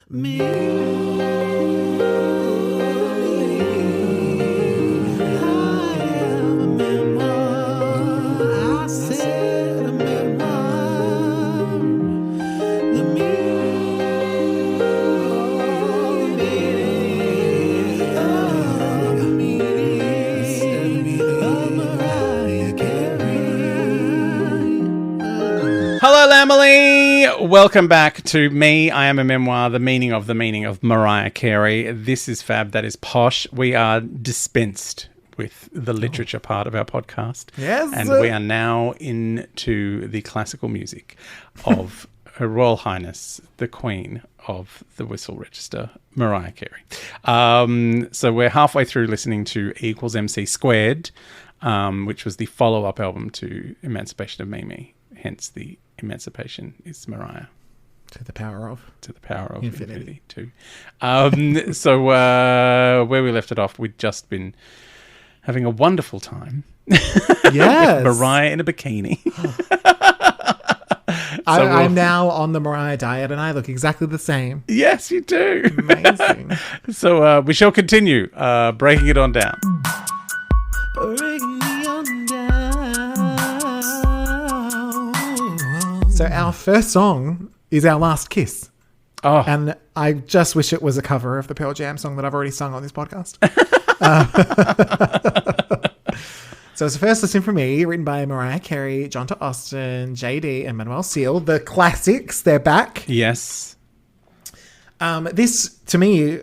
Me. Hello, Lamely. Welcome back to Me. I Am a Memoir, the meaning of Mariah Carey. This is Fab, that is Posh. We are dispensed with the literature part of our podcast. Yes. And we are now into the classical music of Her Royal Highness, the Queen of the Whistle Register, Mariah Carey. So we're halfway through listening to E = MC2, which was the follow-up album to Emancipation of Mimi. Hence the Emancipation is Mariah. To the power of Infinity 2. So where we left it off, we'd just been having a wonderful time. Yes. With Mariah in a bikini. I'm now on the Mariah diet and I look exactly the same. Yes, you do. Amazing. So we shall continue breaking it on down. Breaking me on down. So our first song is Our Last Kiss. Oh. And I just wish it was a cover of the Pearl Jam song that I've already sung on this podcast. So it's the first listen from me, written by Mariah Carey, John Austin, JD, and Manuel Seal. The classics, they're back. Yes. This, to me,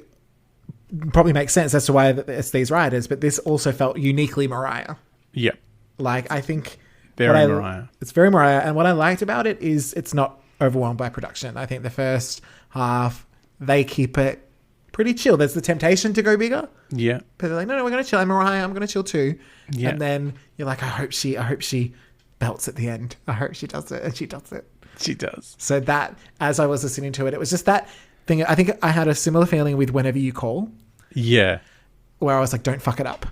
probably makes sense as to why it's these writers, but this also felt uniquely Mariah. Yep. Like, I think... Very Mariah. It's very Mariah. And what I liked about it is it's not overwhelmed by production. I think the first half, they keep it pretty chill. There's the temptation to go bigger. Yeah. But they're like, no, we're going to chill. I'm Mariah. I'm going to chill too. Yeah. And then you're like, I hope she belts at the end. I hope she does it. And she does it. She does. So that, as I was listening to it, it was just that thing. I think I had a similar feeling with Whenever You Call. Yeah. Where I was like, don't fuck it up.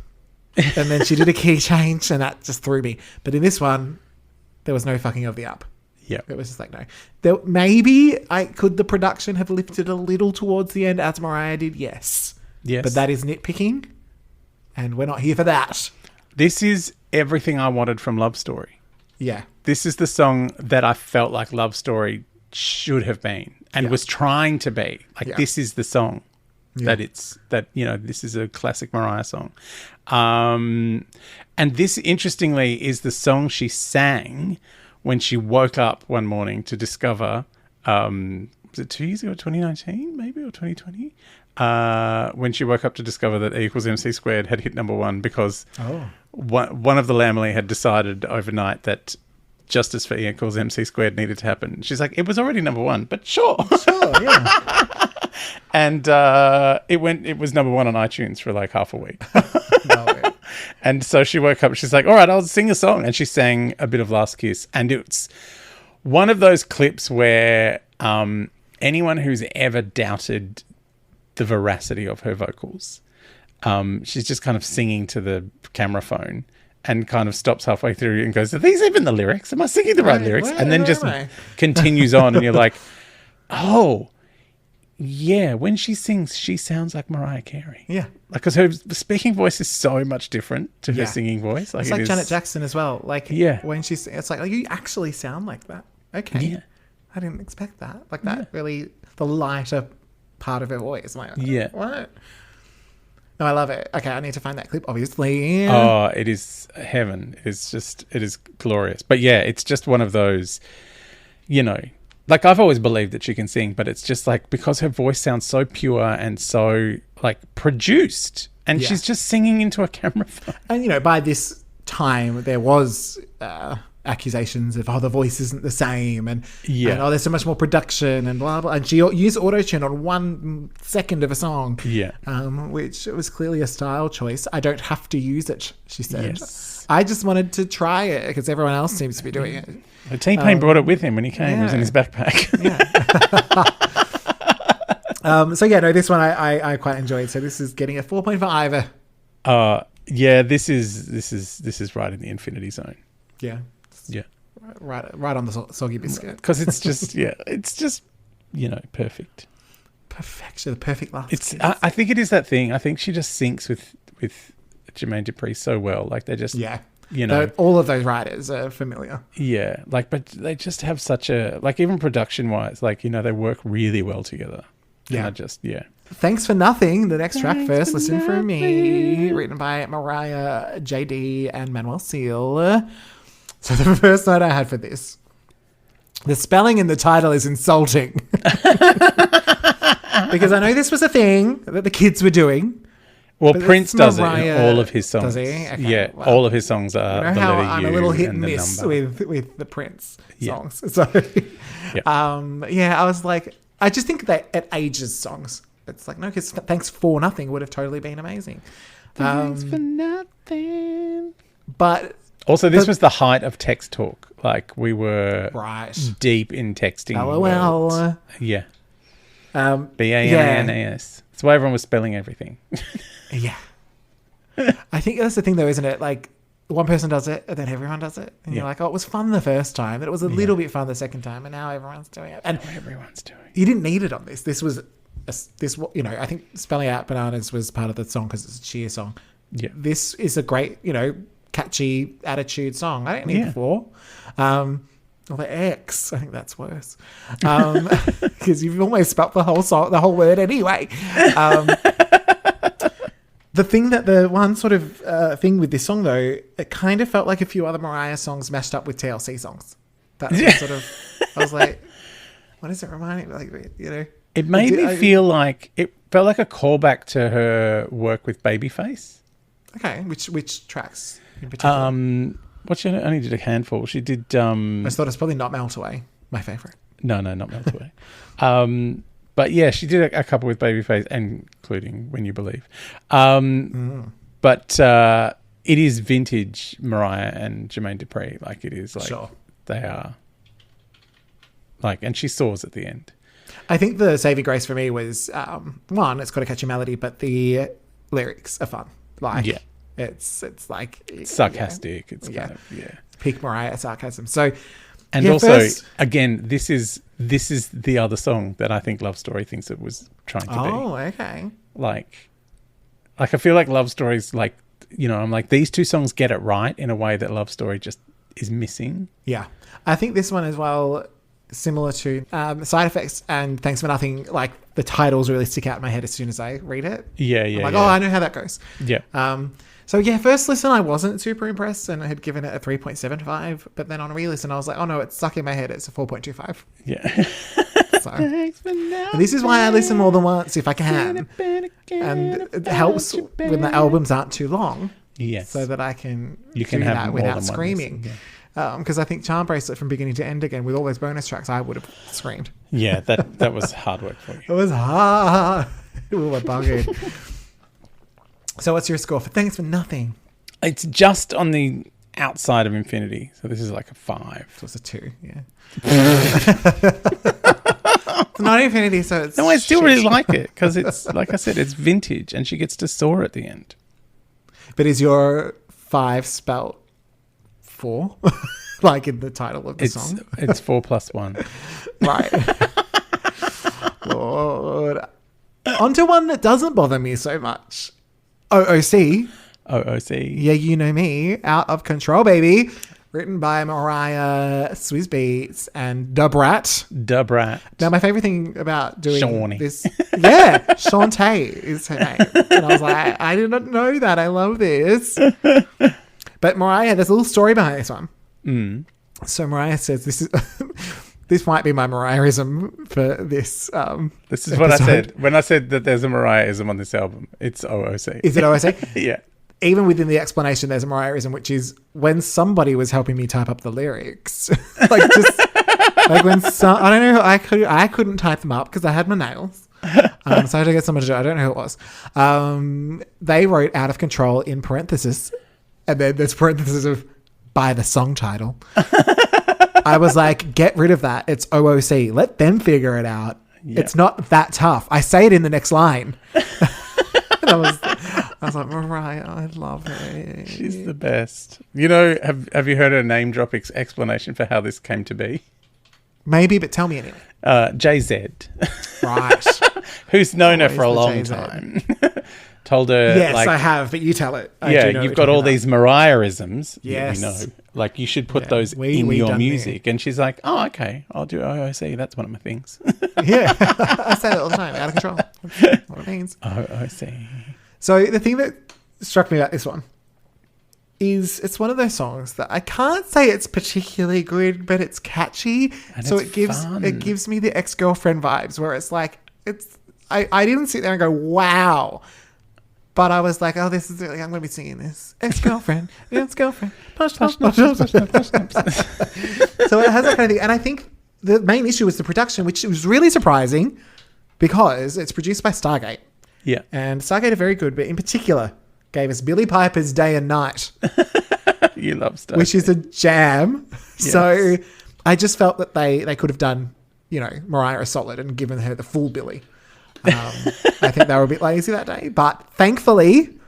And then she did a key change and that just threw me. But in this one, there was no fucking of the up. Yeah. It was just like, no. Maybe could the production have lifted a little towards the end as Mariah did? Yes. Yes. But that is nitpicking. And we're not here for that. This is everything I wanted from Love Story. Yeah. This is the song that I felt like Love Story should have been and was trying to be. Like, this is the song. Yeah. This is a classic Mariah song. And this, interestingly, is the song she sang when she woke up one morning to discover, was it 2 years ago, 2019 maybe, or 2020? When she woke up to discover that E = MC2 had hit number one because one of the Lamely had decided overnight that justice for E = MC2 needed to happen. She's like, it was already number one, but sure. Sure, yeah. And it was number one on iTunes for like half a week. And so she woke up, she's like, all right, I'll sing a song. And she sang a bit of Last Kiss. And it's one of those clips where anyone who's ever doubted the veracity of her vocals, she's just kind of singing to the camera phone and kind of stops halfway through and goes, are these even the lyrics? Am I singing the right lyrics? And then just continues on and you're like, oh, yeah, when she sings, she sounds like Mariah Carey. Yeah. Because her speaking voice is so much different to her singing voice. It's like Janet Jackson as well. Like, when she's, it's like, oh, you actually sound like that. Okay. Yeah. I didn't expect that. Like that really, the lighter part of her voice. I'm like, what? No, I love it. Okay, I need to find that clip, obviously. Oh, it is heaven. It is glorious. But yeah, it's just one of those, like, I've always believed that she can sing, but it's just like, because her voice sounds so pure and so like produced, and she's just singing into a camera phone. And by this time there was accusations of the voice isn't the same, and there's so much more production and blah blah. And she used auto-tune on 1 second of a song, which was clearly a style choice. I don't have to use it, she said. Yes. I just wanted to try it because everyone else seems to be doing it. T-Pain brought it with him when he came. It was in his backpack. This one I quite enjoyed. So this is getting a 4.5. This is right in the infinity zone. Yeah. Yeah. Right on the soggy biscuit. Because it's just, it's just, perfect. perfection, the perfect last It's. kiss. I think it is that thing. I think she just syncs with Jermaine Dupri so well. Like they just, you know, all of those writers are familiar. Yeah, like, but they just have such a, like, even production wise, like, you know, they work really well together. Yeah. Thanks for Nothing, the next track, First Listen for Me, written by Mariah, JD, and Manuel Seal. So the first note I had for this, the spelling in the title is insulting. Because I know this was a thing that the kids were doing. Well, Prince does it in all of his songs. Does he? Okay, yeah, well, all of his songs are you know the how letter I'm U a little hit and and the miss number. with the Prince songs. So, I was like, I just think that it ages songs. It's like, no, because Thanks for Nothing would have totally been amazing. Thanks for nothing. But also, this was the height of text talk. Like, we were deep in texting. LOL. Worlds. Yeah. BANANAS. That's why everyone was spelling everything. Yeah. I think that's the thing, though, isn't it? Like, one person does it, and then everyone does it. And you're like, oh, it was fun the first time, and it was a little bit fun the second time, and now everyone's doing it. And everyone's doing it. You didn't need it on this. This was, you know, I think Spelling Out Bananas was part of the song because it's a cheer song. Yeah. This is a great, you know, catchy attitude song. I don't need 4. Or the X. I think that's worse. Because you've almost spelt the whole song, the whole word anyway. The thing that the one sort of thing with this song, though, it kind of felt like a few other Mariah songs mashed up with TLC songs. That was sort of, I was like, what does it remind me of? Like, you know, it made me feel like it felt like a callback to her work with Babyface. Okay, which tracks in particular? What she only did a handful. She did. I just thought it's probably Not Melt Away, my favorite. No, not Melt Away. But yeah, she did a couple with Babyface, including When You Believe. But it is vintage Mariah and Jermaine Dupri. Like, it is like they are. Like, and she soars at the end. I think the saving grace for me was one, it's got a catchy melody, but the lyrics are fun. Like, it's like it's sarcastic. It's kind of peak Mariah sarcasm. So, and also again, this is the other song that I think Love Story thinks it was trying to be. Oh, okay. Like I feel like Love Story's like, you know, I'm like, these two songs get it right in a way that Love Story just is missing. Yeah, I think this one as well. Similar to Side Effects and Thanks for Nothing, like the titles really stick out in my head as soon as I read it. I'm like, oh, I know how that goes. Yeah. So first listen, I wasn't super impressed and I had given it a 3.75, but then on re-listen, I was like, oh no, it's stuck in my head. It's a 4.25. Yeah. So, and this is why I listen more than once if I can. And it helps when the albums aren't too long. Yes. So that I can do that without screaming. Because I think Charm Bracelet from beginning to end again with all those bonus tracks, I would have screamed. Yeah, that was hard work for you. It was hard. We're buggered. So what's your score for Thanks for Nothing? It's just on the outside of infinity. So this is like a 5. So it's a 2, yeah. It's not infinity, so it's... No, I still really like it because it's, like I said, it's vintage and she gets to soar at the end. But is your 5 spelt 4? Like in the title of the song? It's 4 plus 1. Right. Lord. Onto one that doesn't bother me so much. OOC. Yeah, you know me. Out of Control, baby. Written by Mariah, Swizz Beatz, and Brat. Brat. Now, my favorite thing about doing Shawnee. this... Yeah, Shantae is her name. And I was like, I did not know that. I love this. But Mariah, there's a little story behind this one. So Mariah says, this is... This might be my Mariahism for this This is what I said. When I said that there's a Mariahism on this album, it's OOC. Is it OOC? Yeah. Even within the explanation, there's a Mariahism, which is when somebody was helping me type up the lyrics. Like just like when I don't know, I couldn't type them up because I had my nails. So I had to get someone to do it. I don't know who it was. They wrote Out of Control in parenthesis, and then there's parenthesis of by the song title. I was like, get rid of that. It's OOC. Let them figure it out. Yep. It's not that tough. I say it in the next line. I was like, Mariah, I love her. She's the best. You know, have you heard her name drop explanation for how this came to be? Maybe, but tell me anyway. Jay-Z. Right. Who's known her for a long time. Told her, yes, I have, but you tell it. You've got all these Mariah-isms. Yes. We know. Like, you should put those in your music. And she's like, oh, okay, I'll do OOC. That's one of my things. Yeah. I say that all the time. Out of control. That's what it means. OOC. So the thing that struck me about this one is it's one of those songs that I can't say it's particularly good, but it's catchy. And so it's it gives me the ex-girlfriend vibes where it's like, I didn't sit there and go, wow. But I was like, oh, this is really, I'm going to be singing this. Ex-girlfriend, ex-girlfriend. Push. So it has that kind of thing. And I think the main issue was the production, which was really surprising because it's produced by Stargate. Yeah. And Stargate are very good, but in particular gave us Billie Piper's Day and Night. You love Stargate. Which is a jam. Yes. So I just felt that they could have done, Mariah a solid and given her the full Billie. I think they were a bit lazy that day, but thankfully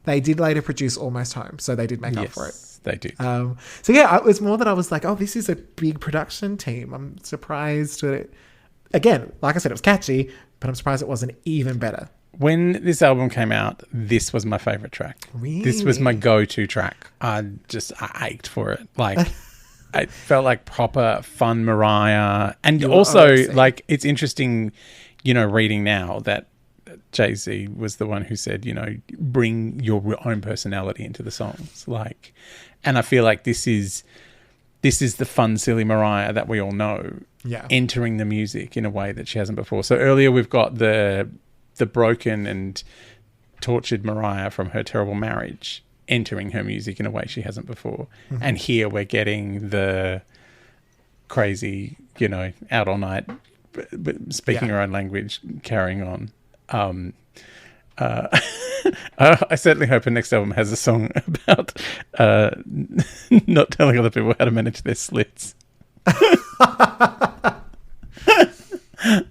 they did later produce Almost Home, so they did make up for it. They did. So yeah, it was more that I was like, oh, this is a big production team. I'm surprised that it, again, like I said, it was catchy, but I'm surprised it wasn't even better. When this album came out, this was my favorite track. Really? This was my go-to track. I ached for it. Like, it felt like proper fun Mariah. And also, like, it's interesting, reading now that Jay-Z was the one who said, bring your own personality into the songs. Like, and I feel like this is the fun, silly Mariah that we all know. Yeah. Entering the music in a way that she hasn't before. So earlier we've got the broken and tortured Mariah from her terrible marriage entering her music in a way she hasn't before. Mm-hmm. And here we're getting the crazy, out all night, speaking her own language, carrying on. I certainly hope her next album has a song about not telling other people how to manage their slits.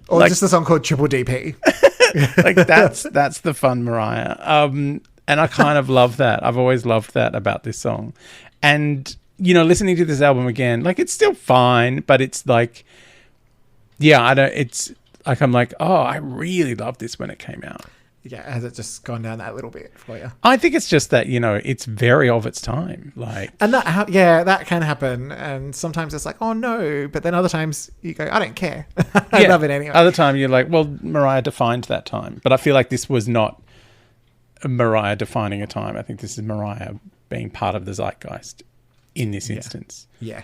Or like, just a song called Triple DP. Like that's the fun Mariah. And I kind of love that. I've always loved that about this song. And, listening to this album again, like it's still fine, but it's like, it's like, I'm like, oh, I really loved this when it came out. Yeah, has it just gone down that little bit for you? I think it's just that, it's very of its time. Like, and that can happen. And sometimes it's like, oh no, but then other times you go, I don't care. I love it anyway. Other time you're like, well, Mariah defined that time. But I feel like this was not Mariah defining a time. I think this is Mariah being part of the zeitgeist in this instance. Yeah.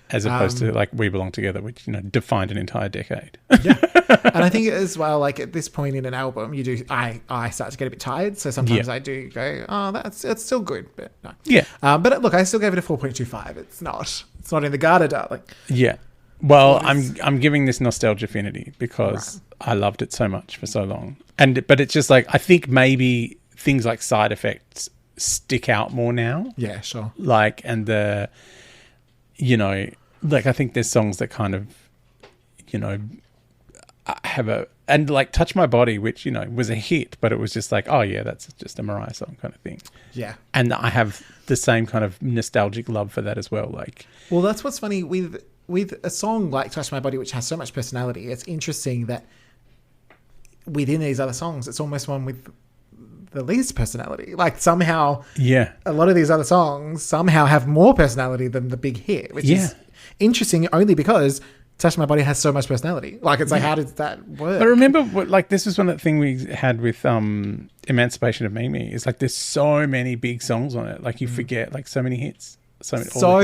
As opposed to like We Belong Together, which, defined an entire decade. Yeah. And I think as well, like at this point in an album, I start to get a bit tired. So sometimes I do go, oh, it's still good, but no. Yeah. But look, I still gave it a 4.25. It's not in the gutter, darling. Yeah. Well, I'm giving this nostalgia affinity because I loved it so much for so long. But it's just like, I think maybe things like Side Effects stick out more now. Yeah, sure. Like, and the, like I think there's songs that kind of, have and like Touch My Body, which, was a hit, but it was just like, oh yeah, that's just a Mariah song kind of thing. Yeah. And I have the same kind of nostalgic love for that as well. Like, well, that's what's funny with a song like Touch My Body, which has so much personality. It's interesting that within these other songs, it's almost one with the least personality. Like somehow, a lot of these other songs somehow have more personality than the big hit, which is interesting only because Touch My Body has so much personality. Like it's like, how does that work? But remember, this was one of the things we had with Emancipation of Mimi. Is like there's so many big songs on it. Like you forget, like so many hits. So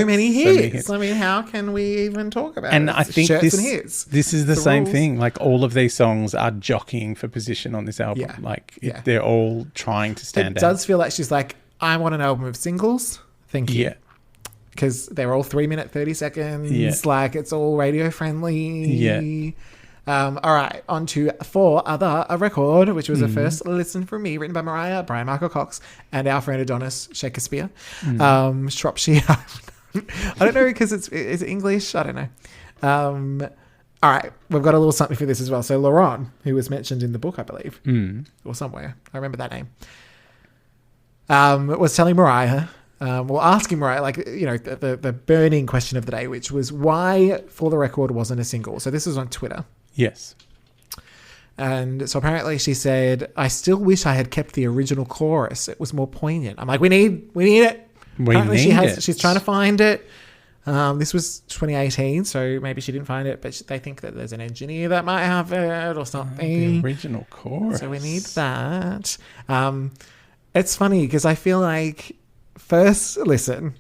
many hits. I mean, how can we even talk about it? And I think this is the same thing. Like all of these songs are jockeying for position on this album. Yeah. Like they're all trying to stand out. It does feel like she's like, I want an album of singles. Thank you. Yeah. Because they're all 3 minute 30 seconds. Yeah. Like it's all radio friendly. Yeah. All right, on to For Other, a record, which was a first listen from me, written by Mariah, Brian Michael Cox, and our friend Adonis Shakespeare. Shropshire. I don't know because is it English? I don't know. All right, we've got a little something for this as well. So Laurent, who was mentioned in the book, I believe, or somewhere, I remember that name, was telling Mariah asking Mariah, like, the burning question of the day, which was why For the Record wasn't a single. So this was on Twitter. Yes. And so apparently she said, I still wish I had kept the original chorus. It was more poignant. I'm like, we need it. She's trying to find it. This was 2018, so maybe she didn't find it, but they think that there's an engineer that might have it or something. The original chorus. So we need that. It's funny because I feel like first listen,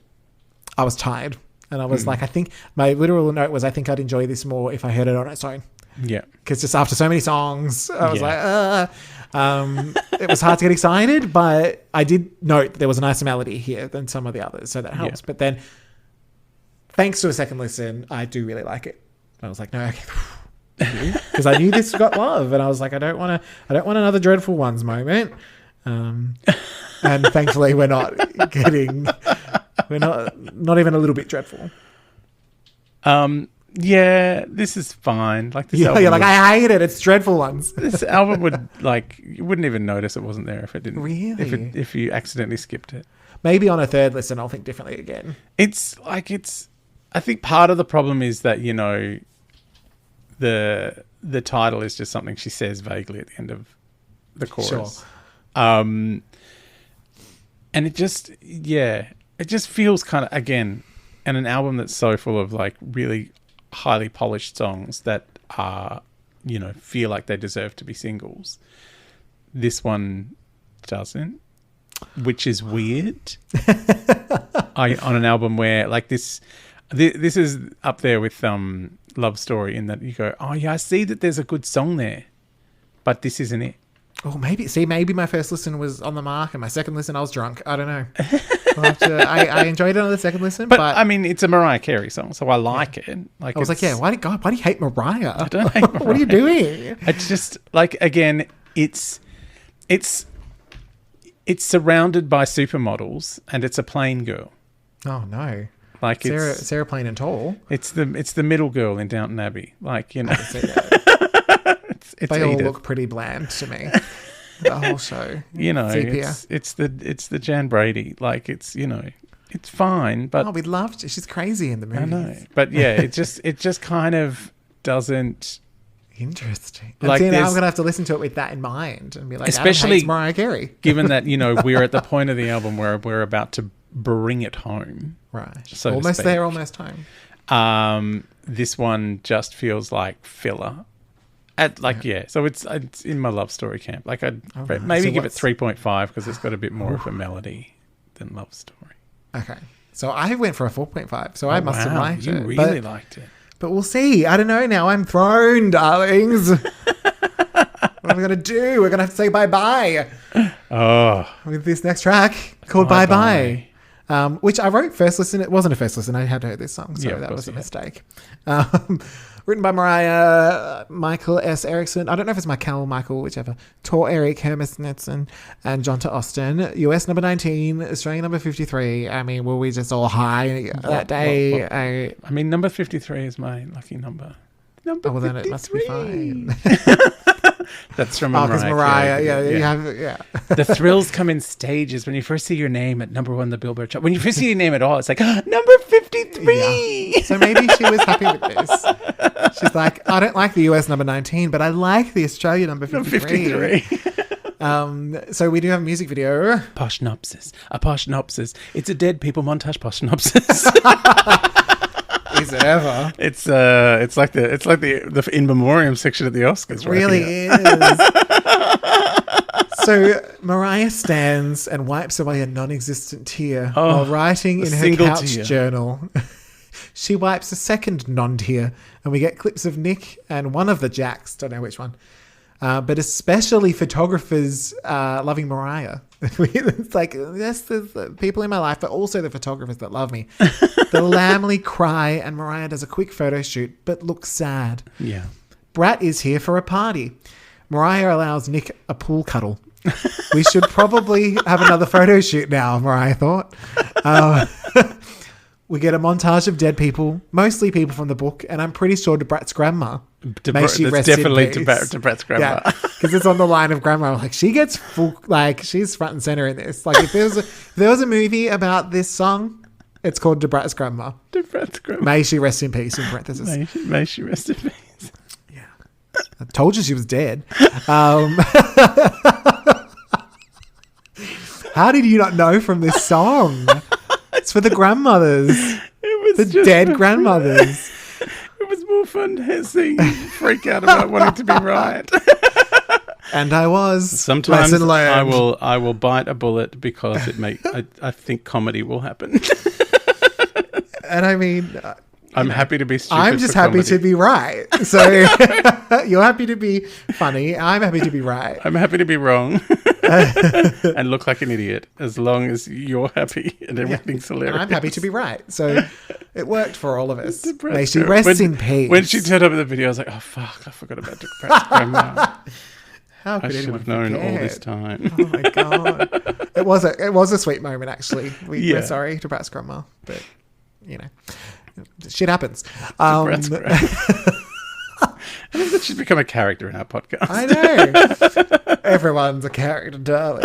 I was tired. And I was like, I think my literal note was, I think I'd enjoy this more if I heard it on its own. Yeah. Because just after so many songs, I was like, it was hard to get excited, but I did note that there was a nicer melody here than some of the others, so that helps. Yeah. But then, thanks to a second listen, I do really like it. I was like, no, okay, because I knew this got love, and I was like, I don't want another Dreadful Ones moment. And thankfully, we're not not even a little bit dreadful. Yeah, this is fine. Like this album, you're like, I hate it. It's Dreadful Ones. This album would, like, you wouldn't even notice it wasn't there if it didn't. Really? If you accidentally skipped it. Maybe on a third listen, I'll think differently again. I think part of the problem is that, the title is just something she says vaguely at the end of the chorus. Sure. And it just feels kind of, again, and an album that's so full of, like, really highly polished songs that are, feel like they deserve to be singles. This one doesn't, which is weird. On an album where, like, this is up there with Love Story, in that you go, oh yeah, I see that there's a good song there, but this isn't it. Oh, maybe my first listen was on the mark and my second listen I was drunk. I don't know. I enjoyed it on the second listen, but I mean, it's a Mariah Carey song, so I like it. Like, I was like, yeah, why do you hate Mariah? I don't hate Mariah. What are you doing? It's just, like, again, it's surrounded by supermodels and it's a plain girl. Oh no. Like, Sarah Plain and Tall. It's the middle girl in Downton Abbey. Like, They all look pretty bland to me. The whole show. It's the Jan Brady. Like, it's fine, but we loved it. She's crazy in the movies. I know. But yeah, it just kind of doesn't. Interesting. Like, now I'm gonna have to listen to it with that in mind and be like, especially it's Mariah Carey. Given that, we're at the point of the album where we're about to bring it home. Right. So almost there, almost home. This one just feels like filler. So it's in my Love Story camp. Like, I'd maybe give it 3.5 because it's got a bit more of a melody than Love Story. Okay. So I went for a 4.5. So I must have liked it. You really liked it. But we'll see. I don't know now. I'm thrown, darlings. What are we going to do? We're going to have to say bye-bye. Oh. With this next track called Bye-Bye. Which I wrote first listen. It wasn't a first listen. I had heard this song, so that was a mistake. Written by Mariah, Michael S. Erickson. I don't know if it's Michael, whichever. Tor Eric Hermisnitsen and John to Austin. US number 19, Australian number 53. I mean, were we just all high that day? I mean, number 53 is my lucky number. Number 53. Then it must be fine. That's from Mariah. Because Mariah, The thrills come in stages. When you first see your name at number one on the Billboard chart. When you first see your name at all, it's like, number 53. Yeah. So maybe she was happy with this. She's like, I don't like the US number 19, but I like the Australia number 53. So we do have a music video. Poshnopsis. A poshnopsis. It's a dead people montage poshnopsis. Is it ever? It's like the in memoriam section of the Oscars. It really is. So Mariah stands and wipes away a non-existent tear while writing in her couch journal. She wipes a second non-tear, and we get clips of Nick and one of the Jacks, don't know which one, but especially photographers loving Mariah. It's like, yes, there's people in my life, but also the photographers that love me. The Lamley cry, and Mariah does a quick photo shoot, but looks sad. Yeah. Brat is here for a party. Mariah allows Nick a pool cuddle. We should probably have another photo shoot now, Mariah thought. We get a montage of dead people, mostly people from the book, and I'm pretty sure Brat's grandma. Definitely Brat's grandma. Yeah, because it's on the line of grandma. Like, she gets full, like, she's front and center in this. Like, if there was a movie about this song, it's called Brat's grandma. Brat's grandma. May she rest in peace, in parentheses. May she rest in peace. Yeah. I told you she was dead. How did you not know from this song? It's for the grandmothers. It was the dead grandmothers. It was more fun seeing you freak out about wanting to be right. And I was. Sometimes I will bite a bullet because I think comedy will happen. And I mean, I'm happy to be stupid. I'm just happy to be right. So you're happy to be funny. I'm happy to be right. I'm happy to be wrong and look like an idiot, as long as you're happy and everything's hilarious. And I'm happy to be right. So it worked for all of us. May she rest in peace. When she turned up in the video, I was like, oh fuck, I forgot about Brat's grandma. How could I should have known all this time. Oh my god. It was a sweet moment, actually. We're sorry to Brat's grandma, but you know. Shit happens. Brat's grandma. I think that should become a character in our podcast. I know. Everyone's a character, darling.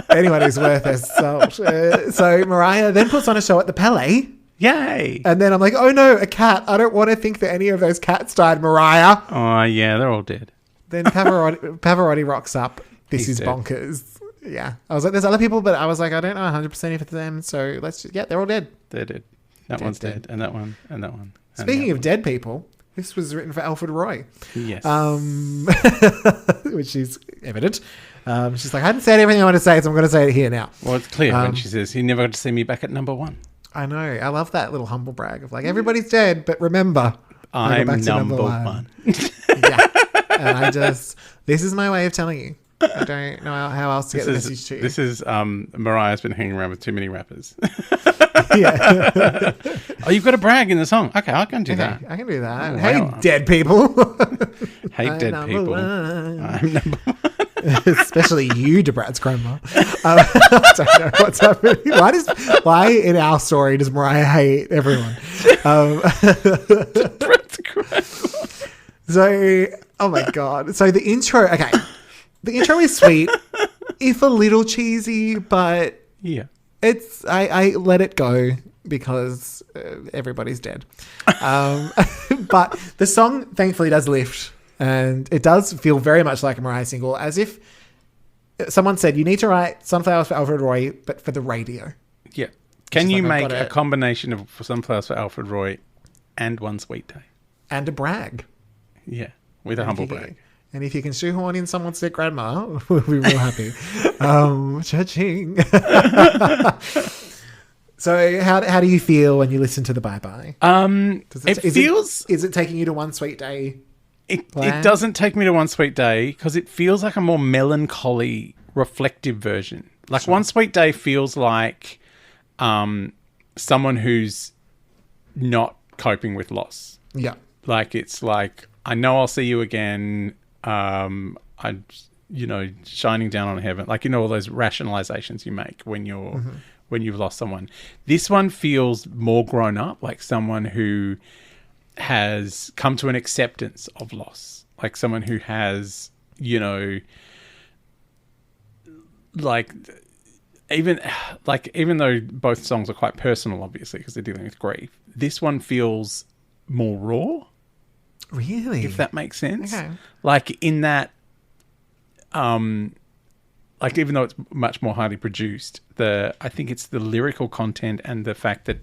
Anyone who's worth their salt. So Mariah then puts on a show at the Palais. Yay. And then I'm like, oh no, a cat. I don't want to think that any of those cats died, Mariah. Oh, yeah, they're all dead. Then Pavarotti rocks up. This is dead. Bonkers. Yeah. I was like, there's other people, but I was like, I don't know 100% if it's them. So let's just, they're all dead. They're dead. That one's dead. And that one. And that one. Speaking of dead people, this was written for Alfred Roy. Yes. Which is evident. She's like, I hadn't said everything I want to say, so I'm going to say it here now. Well, it's clear when she says, he never got to see me back at number one. I know. I love that little humble brag of like, everybody's dead, but remember, I'm number one. Yeah. And this is my way of telling you. I don't know how else to get the message to you. This is Mariah's been hanging around with too many rappers. Yeah. Oh, you've got a brag in the song. Okay, I can do that. I can do that. Oh, hey, wow. dead people. Hey, dead people. I'm number one. Especially you, Brat's grandma. I don't know what's happening. Why in our story does Mariah hate everyone? Brat's grandma. So, oh my God. So the intro, okay. The intro is sweet, if a little cheesy, but yeah, I let it go because everybody's dead. But the song thankfully does lift, and it does feel very much like a Mariah single, as if someone said, you need to write Sunflowers for Alfred Roy, but for the radio. Yeah. Can you make a combination of Sunflowers for Alfred Roy and One Sweet Day? And a brag. Yeah, with a humble brag. And if you can shoehorn in someone's dead grandma, we'll be real happy. Cha-ching. So how do you feel when you listen to the Bye Bye? Is it taking you to One Sweet Day? It doesn't take me to One Sweet Day because it feels like a more melancholy, reflective version. Like One Sweet Day feels like someone who's not coping with loss. Yeah. Like it's like, I know I'll see you again. I, shining down on heaven, like, all those rationalizations you make when you're, when you've lost someone. This one feels more grown up, like someone who has come to an acceptance of loss, like someone who has, even though both songs are quite personal, obviously, because they're dealing with grief, this one feels more raw. Really? If that makes sense. Okay. Like in that, even though it's much more highly produced, I think it's the lyrical content and the fact that,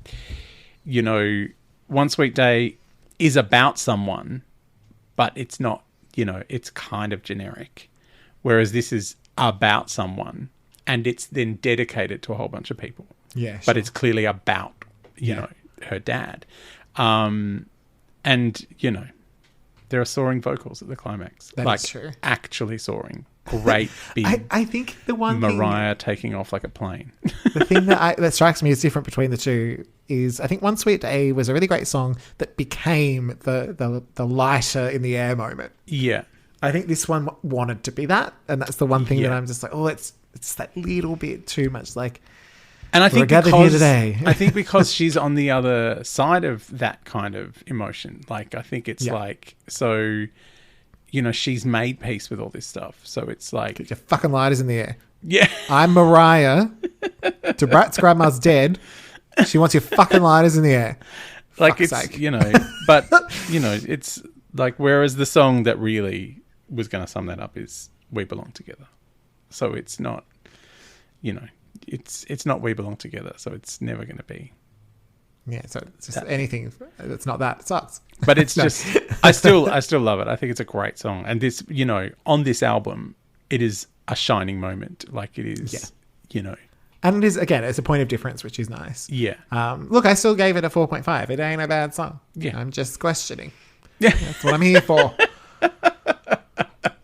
One Sweet Day is about someone, but it's not, it's kind of generic. Whereas this is about someone and it's then dedicated to a whole bunch of people. Yeah. Sure. But it's clearly about, her dad. There are soaring vocals at the climax. That is true. Actually soaring. Great big I think the one Mariah taking off like a plane. The thing that strikes me as different between the two is I think One Sweet Day was a really great song that became the lighter in the air moment. Yeah. I think this one wanted to be that, and that's the one thing that I'm just like, oh, it's that little bit too much. Like, And I think gathered here today. I think because she's on the other side of that kind of emotion. Like, I think it's like, so, you know, she's made peace with all this stuff. So it's like... Get your fucking lighters in the air. Yeah. I'm Mariah. To Brat's grandma's dead. She wants your fucking lighters in the air. Like, it's, sake. You know, but, you know, it's like, whereas the song that really was going to sum that up is We Belong Together. So it's not, you know... It's not We Belong Together, so it's never going to be. Yeah, so it's just anything that's not that, it sucks. But it's just, I still love it. I think it's a great song. And this, you know, on this album, it is a shining moment. Like, it is, you know. And it is, again, it's a point of difference, which is nice. Yeah. Look, I still gave it a 4.5. It ain't a bad song. Yeah. I'm just questioning. Yeah. That's what I'm here for.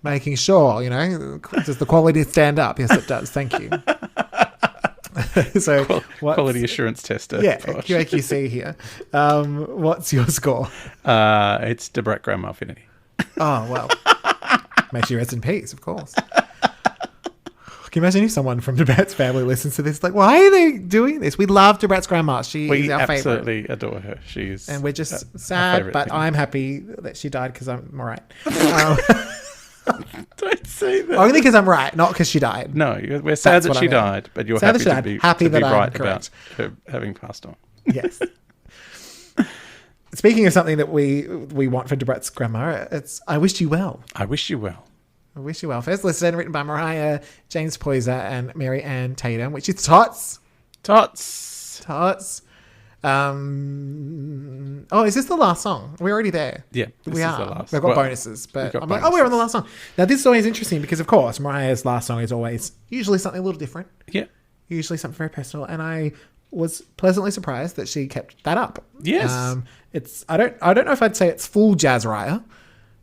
Making sure, you know, does the quality stand up? Yes, it does. Thank you. So quality assurance tester. Yeah, QAQC here. What's your score? It's the Brat Grandma Affinity. Oh, well. May she rest in peace, of course. Can you imagine if someone from Brat's family listens to this? Like, why are they doing this? We love Brat's grandma. She is our favorite. We absolutely adore her. She's and we're just sad, but I'm happy that she died because I'm all right. Don't say that. Only because I'm right, not because she died. No, we're sad that she died, but you're happy to be right about her having passed on. Yes. Speaking of something that we want for Brat's grandma, it's I Wish You Well. I Wish You Well. I Wish You Well. First listed and written by Mariah, James Poyser, and Mary Ann Tatum, which is Tots. Is this the last song? We're already there. Yeah, we are. The last. We've got bonuses, but I'm like, we're on the last song. Now, this is always interesting because, of course, Mariah's last song is always usually something a little different. Yeah. Usually something very personal, and I was pleasantly surprised that she kept that up. Yes. It's I don't know if I'd say it's full jazz Raya.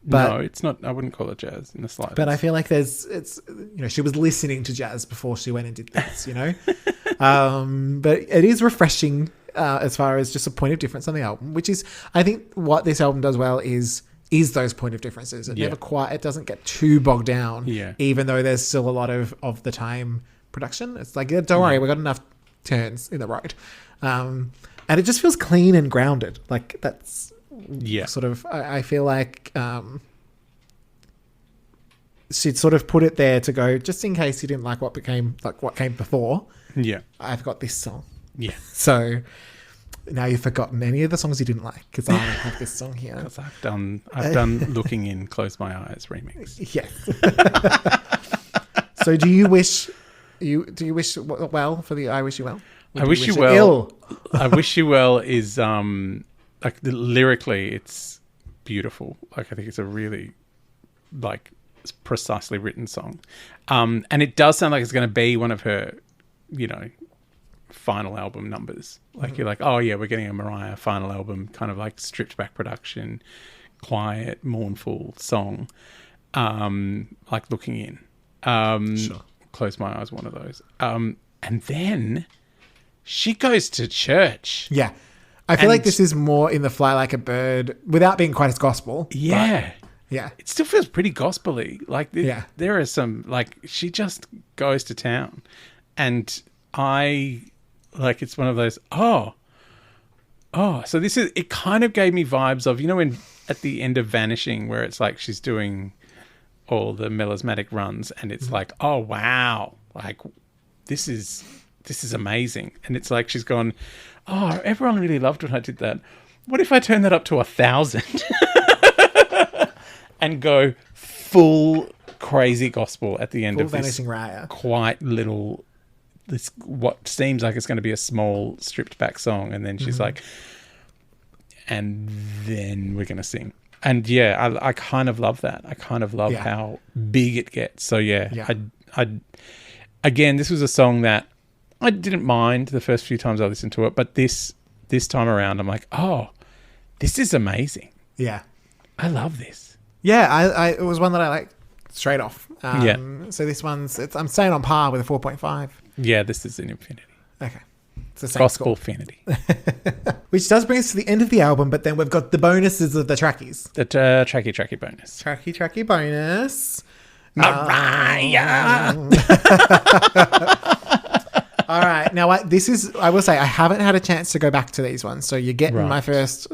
But, no, it's not. I wouldn't call it jazz in the slightest. But I feel like she was listening to jazz before she went and did this, you know. But it is refreshing. As far as just a point of difference on the album, which is, I think, what this album does well is those point of differences. It it doesn't get too bogged down, even though there's still a lot of the time production. It's like, don't worry, we've got enough turns in the road. And it just feels clean and grounded. Like, that's sort of, I feel like she'd sort of put it there to go, just in case you didn't like what came before. Yeah. I've got this song. Yeah. So now you've forgotten any of the songs you didn't like because I have this song here. Because I've done Looking In, Close My Eyes remix. Yes. So do you wish well for the I Wish You Well? I Wish You Well. I Wish You Well is like lyrically it's beautiful. Like I think it's a really like precisely written song. And it does sound like it's going to be one of her, you know, final album numbers. Like you're like, oh yeah, we're getting a Mariah final album, kind of like stripped back production, quiet, mournful song, like Looking In. Sure. Close My Eyes, one of those. And then she goes to church. Yeah. I feel like this is more in the Fly Like a Bird without being quite as gospel. Yeah. Yeah. It still feels pretty gospel-y. Like there are some, like she just goes to town. And it's one of those, so this is, it kind of gave me vibes of, you know, when at the end of Vanishing, where it's like she's doing all the melismatic runs and it's like, oh, wow, like this is amazing. And it's like, she's gone, oh, everyone really loved when I did that. What if I turn that up to 1,000 and go full crazy gospel at the end of this Vanishing Raya. Quite little, this what seems like it's going to be a small stripped back song, and then she's like, and then we're going to sing. And I kind of love that. I kind of love how big it gets. So I again, this was a song that I didn't mind the first few times I listened to it, but this time around I'm like, oh, this is amazing. Yeah, I love this. Yeah, it was one that I liked straight off. So this one's, I'm staying on par with a 4.5. Yeah, this is an infinity. Okay. It's the same gospel infinity. Which does bring us to the end of the album, but then we've got the bonuses of the trackies. The tracky bonus. Tracky bonus. Mariah! All right. Now, I will say, I haven't had a chance to go back to these ones. So you're getting my first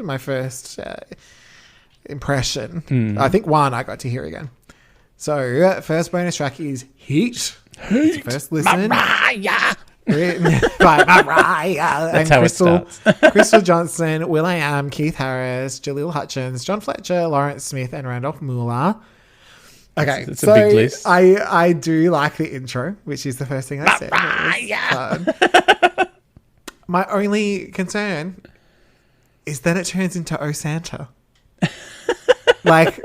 impression. I think one I got to hear again. So first bonus track is Heat. First listen. Mariah. Written by Mariah and Crystal Johnson, will.i.am, Keith Harris, Jaleel Hutchins, John Fletcher, Lawrence Smith, and Randolph Mueller. Okay, it's a big list. I do like the intro, which is the first thing I said. My only concern is that it turns into Oh Santa. Like,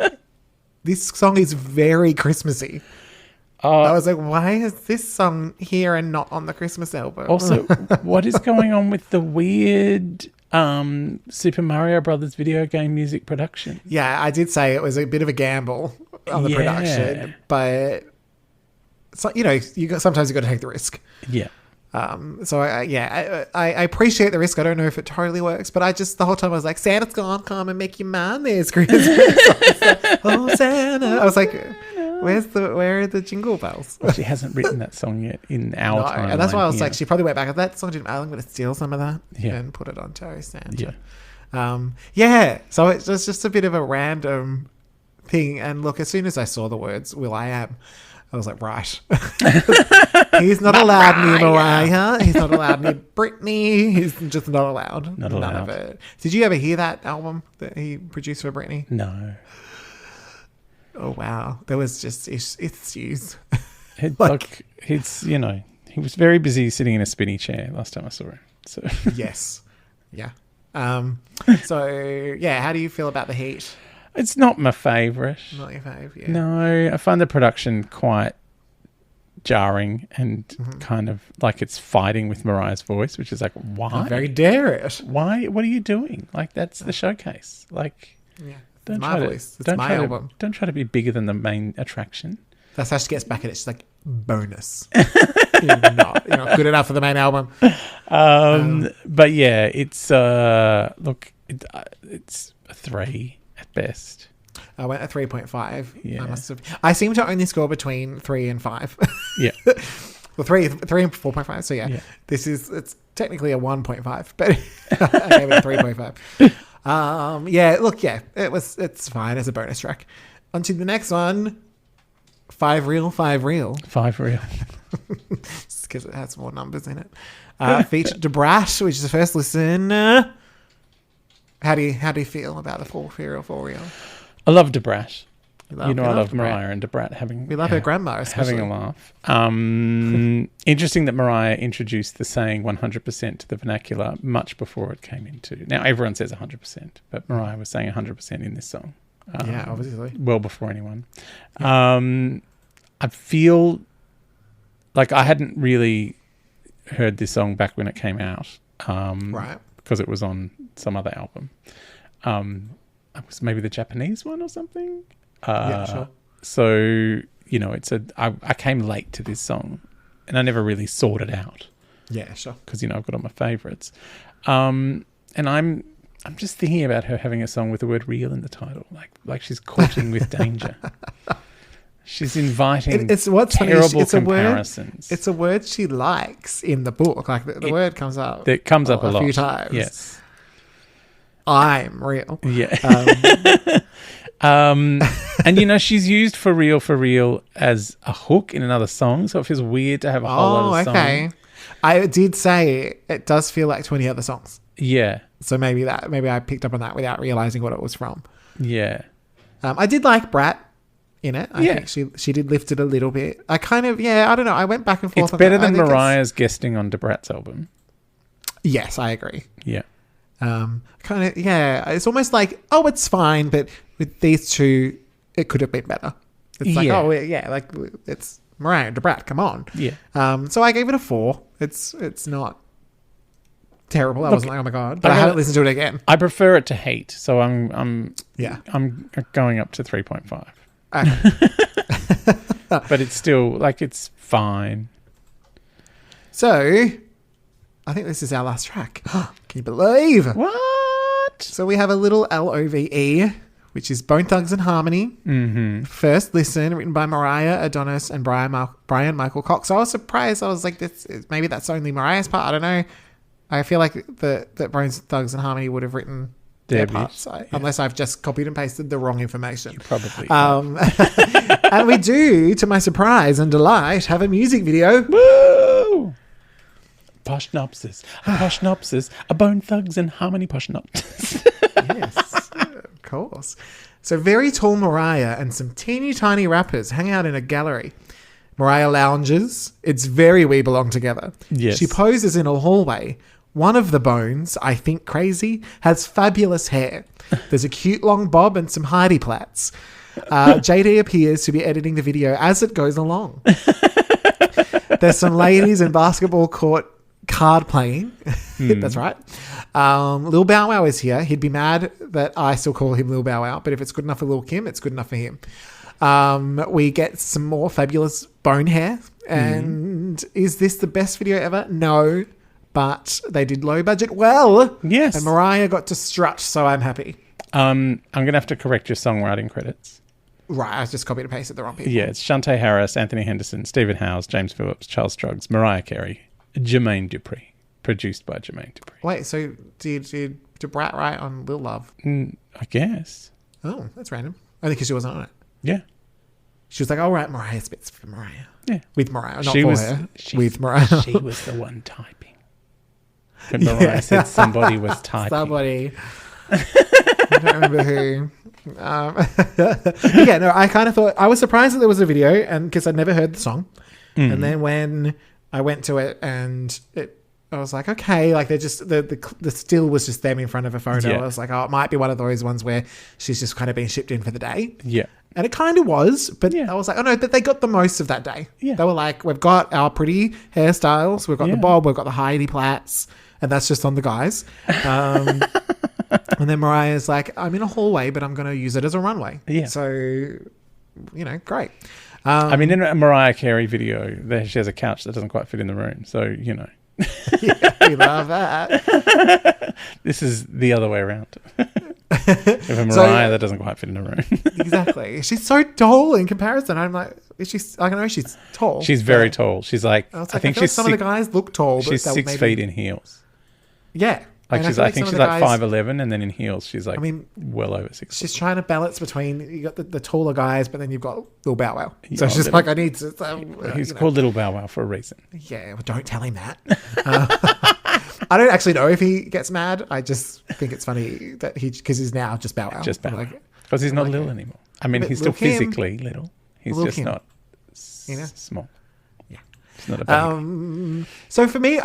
this song is very Christmassy. I was like, why is this song here and not on the Christmas album? Also, what is going on with the weird Super Mario Brothers video game music production? Yeah, I did say it was a bit of a gamble on the production, but so, sometimes you got to take the risk. Yeah. So I appreciate the risk. I don't know if it totally works, but the whole time I was like, Santa's gonna come and make you mine this Christmas. Oh, Santa! I was like, where are the jingle bells? Well, she hasn't written that song yet in our time. And that's why I was like, she probably went back. That song didn't matter. I'm going to steal some of that and put it onto Oh Santa. Yeah. So it's just a bit of a random thing. And look, as soon as I saw the words will.i.am, I was like, right. He's not allowed near Mariah. He's not allowed near Britney. He's just not allowed. None of it. Did you ever hear that album that he produced for Britney? No. Oh, wow. There was just issues. He was very busy sitting in a spinny chair last time I saw him. So yes. Yeah. So, how do you feel about the Heat? It's not my favourite. Not your fave, yeah. No, I find the production quite jarring and kind of like it's fighting with Mariah's voice, which is like, why? I very dare it. Why? What are you doing? Like, that's the showcase. Like, Don't my album. Don't try to be bigger than the main attraction. That's how she gets back at it. She's like, bonus. you're not good enough for the main album. But yeah, it's it's a 3 at best. I went a 3.5. Yeah. I seem to only score between 3 and 5. Yeah. Well, 3 and 4.5. So it's technically a 1.5, but I gave it a 3.5. It's fine as a bonus track. On to the next one. 5 Real. 5 Real. Just because it has more numbers in it. Featured Brat, which is the first listen. How do you feel about the 4 Real? I love Brat. I love Da Mariah and Brat having. We love her grandma, especially. Having a laugh. Interesting that Mariah introduced the saying 100% to the vernacular much before it came into. Now everyone says 100%, but Mariah was saying 100% in this song. Obviously. Well before anyone. I feel like I hadn't really heard this song back when it came out. Right. Because it was on some other album. It was maybe the Japanese one or something. Sure. So, I came late to this song and I never really sought it out. Yeah, sure. Because, I've got all my favourites. And I'm just thinking about her having a song with the word real in the title. Like she's courting with danger. She's inviting terrible comparisons. It's a word she likes in the book. Like the word comes up. It comes up a lot. A few times. Yes. I'm real. Yeah. And she's used for real as a hook in another song, so it feels weird to have a whole other song. Okay. I did say it does feel like 20 other songs. Yeah. So maybe I picked up on that without realizing what it was from. Yeah. I did like Brat in it. I think she did lift it a little bit. I kind of I don't know. I went back and forth. It's better than Mariah's guesting on Brat's album. Yes, I agree. Yeah. It's almost like, it's fine, but with these two, it could have been better. It's like, it's Mariah and Brat, come on. Yeah. So I gave it a 4. It's not terrible. I wasn't like, oh my God, but I haven't listened to it again. I prefer it to Hate, so I'm going up to 3.5. Okay. But it's still it's fine. So I think this is our last track. Can you believe? What? So we have a little LOVE which is Bone Thugs and Harmony. Mm-hmm. First Listen, written by Mariah, Adonis, and Brian Michael Cox. So I was surprised. I was like, maybe that's only Mariah's part. I don't know. I feel like that Bone Thugs and Harmony would have written their parts, unless I've just copied and pasted the wrong information. You probably. And we do, to my surprise and delight, have a music video. Woo! Poshnopsis, a Bone Thugs and Harmony Poshnopsis. Yes, of course. So very tall Mariah and some teeny tiny rappers hang out in a gallery. Mariah lounges. It's very We Belong Together. Yes. She poses in a hallway. One of the bones, I think crazy, has fabulous hair. There's a cute long bob and some Heidi plats. JD appears to be editing the video as it goes along. There's some ladies in basketball court card playing. That's right. Lil Bow Wow is here. He'd be mad that I still call him Lil Bow Wow, but if it's good enough for Lil Kim, it's good enough for him. We get some more fabulous bone hair. And is this the best video ever? No. But they did low budget well. Yes. And Mariah got to strut, so I'm happy. I'm going to have to correct your songwriting credits. Right, I just copied and pasted the wrong people. Yeah, it's Shantae Harris, Anthony Henderson, Stephen Howes, James Phillips, Charles Struggs, Mariah Carey, Jermaine Dupri. Produced by Jermaine Dupri. Wait, so did Brat write on Lil Love? I guess. Oh, that's random. Only because she wasn't on it. Yeah. She was like, all right, Mariah spits for Mariah. Yeah. With Mariah, not for her. With Mariah. She was the one typing. When Mariah said somebody was typing. Somebody. I don't remember who. Yeah, no, I kind of thought, I was surprised that there was a video, and because I'd never heard the song. And then when I went to it and I was like, okay, like they're just, the still was just them in front of a photo. Yeah. I was like, oh, it might be one of those ones where she's just kind of been shipped in for the day. Yeah. And it kind of was, but I was like, oh no, but they got the most of that day. Yeah. They were like, we've got our pretty hairstyles, we've got the bob, we've got the Heidi plats, and that's just on the guys. And then Mariah's like, I'm in a hallway, but I'm going to use it as a runway. Yeah. So, great. I mean, in a Mariah Carey video, she has a couch that doesn't quite fit in the room. So, Yeah, we love that. This is the other way around. If a Mariah that doesn't quite fit in a room. Exactly. She's so tall in comparison. I'm like, I know she's tall. She's very tall. She's like, I think she's some of the guys look tall. But she's 6 feet in heels. Yeah. Like I think she's like 5'11", and then in heels she's like, well over 6. She's trying to balance between, you got the taller guys, but then you've got Lil Bow Wow. So she's like, I need to. He's called Little Bow Wow for a reason. Yeah, well, don't tell him that. I don't actually know if he gets mad. I just think it's funny that because he's now just Bow Wow. Just Bow Wow. Because he's not little anymore. I mean, he's still physically little. He's just not small. Yeah. He's not a baby. So for me,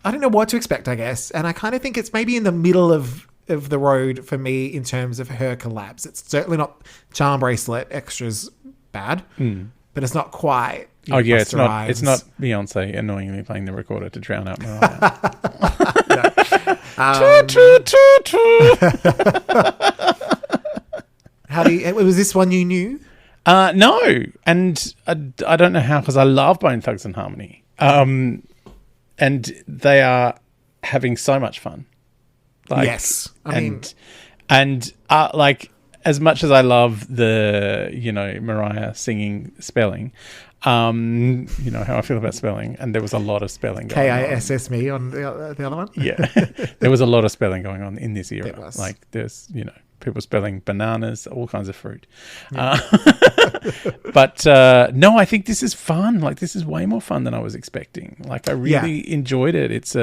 I don't know what to expect, I guess. And I kind of think it's maybe in the middle of the road for me in terms of her collabs. It's certainly not Charm Bracelet Extras bad, but it's not quite. It's not Beyonce annoyingly playing the recorder to drown out Mariah. Was this one you knew? No, and I don't know how, because I love Bone Thugs and Harmony. And they are having so much fun. Yes. And as much as I love the, Mariah singing spelling, how I feel about spelling, and there was a lot of spelling going on. KISS on the other one? Yeah. There was a lot of spelling going on in this era. There was. Like there's, people spelling bananas, all kinds of fruit. Yeah. But no, I think this is fun. Like this is way more fun than I was expecting. Like I really enjoyed it.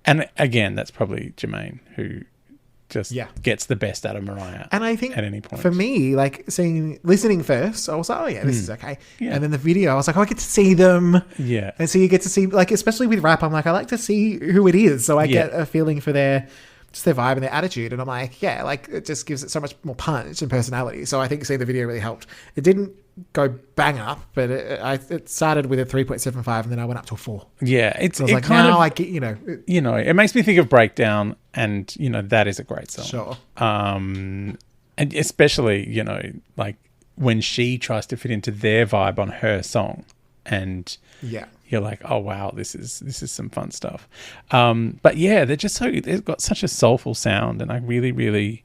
And again, that's probably Jermaine who just gets the best out of Mariah. And I think at any point, for me, like listening first, I was like, oh yeah, this is okay. Yeah. And then the video, I was like, oh, I get to see them. Yeah. And so you get to see, like, especially with rap, I'm like, I like to see who it is, so I get a feeling for their vibe and their attitude. And I'm like, yeah, like it just gives it so much more punch and personality. So I think seeing the video really helped. It didn't go bang up, but it started with a 3.75 and then I went up to a 4. Yeah, I was like, now I get, it makes me think of Breakdown, and that is a great song. Sure. And especially like when she tries to fit into their vibe on her song, and you're like, oh wow, this is some fun stuff. But yeah, they've got such a soulful sound, and I really, really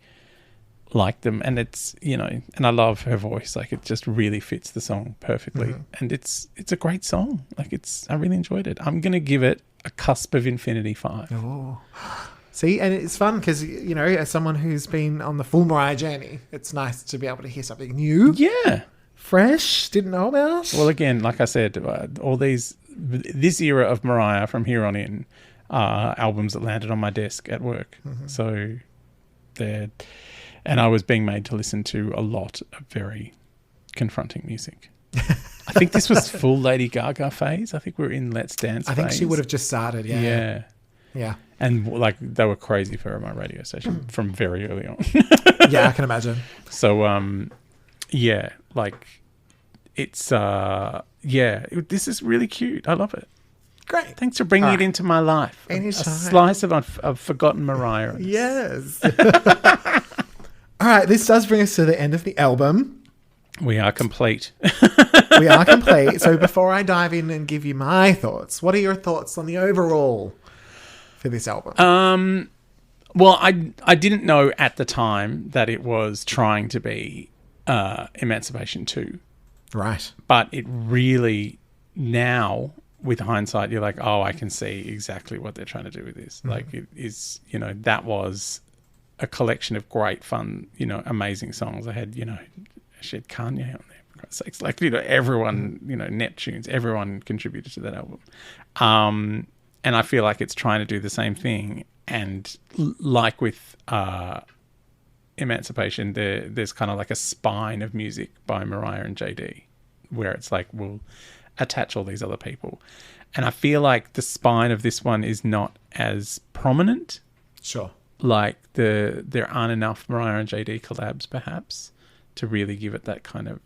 like them, and it's, you know, and I love her voice. Like, it just really fits the song perfectly, and it's a great song. Like, I really enjoyed it. I'm gonna give it a cusp of infinity 5. Oh, see, and it's fun because, you know, as someone who's been on the full Mariah journey, it's nice to be able to hear something new, fresh, didn't know about. Well, again, like I said, all this era of Mariah from here on in, albums that landed on my desk at work. So and I was being made to listen to a lot of very confronting music. I think this was full Lady Gaga phase. I think we were in Let's Dance phase. I think she would have just started, yeah. And like, they were crazy for my radio station from very early on. Yeah, I can imagine. So, like, it's, this is really cute. I love it. Great. Thanks for bringing it into my life. Anytime. A slice of forgotten Mariah. Yes. All right, this does bring us to the end of the album. We are complete. We are complete. So before I dive in and give you my thoughts, what are your thoughts on the overall for this album? Well, I didn't know at the time that it was trying to be Emancipation 2. Right. But it really, now, with hindsight, you're like, oh, I can see exactly what they're trying to do with this. Like, it is, you know, that was a collection of great fun, you know, amazing songs. I had, you know, she had Kanye on there, for God's sakes. Like, you know, everyone, you know, Neptunes, everyone contributed to that album. And I feel like it's trying to do the same thing. And like with Emancipation, there's kind of like a spine of music by Mariah and JD, where it's like, we'll attach all these other people. And I feel like the spine of this one is not as prominent. Sure. Like, there aren't enough Mariah and JD collabs, perhaps, to really give it that kind of,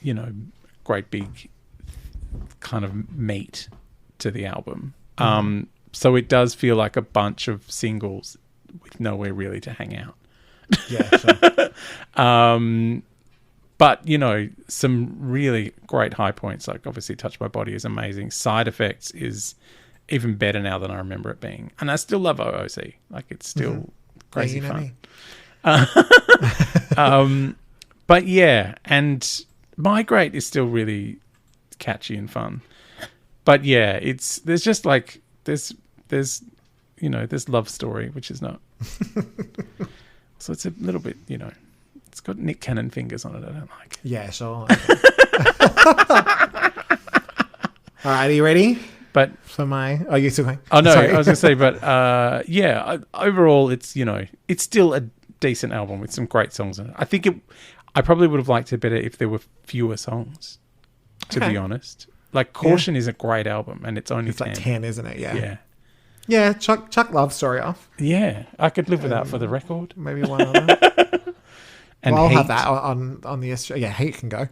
you know, great big kind of meat to the album. So it does feel like a bunch of singles with nowhere really to hang out. Yeah, sure. But, you know, some really great high points, like obviously Touch My Body is amazing. Side Effects is even better now than I remember it being. And I still love OOC. Like, it's still crazy fun. But yeah, and Migrate is still really catchy and fun. But yeah, there's just like, there's you know, there's Love Story, which is not. So it's a little bit, you know, it's got Nick Cannon fingers on it. I don't like it. Yeah, sure. All right, are you ready? But for my, oh, you're still going? Oh no, Sorry. I was gonna say, but overall, it's, you know, it's still a decent album with some great songs in it. I think I probably would have liked it better if there were fewer songs, to be honest. Like, Caution is a great album, and it's only 10. Like 10, isn't it? Yeah. Yeah. Yeah, chuck Love Story off. Yeah, I could live with that for the record. Maybe one other. And I'll Heat. have that on the Australia. Yeah, Heat can go.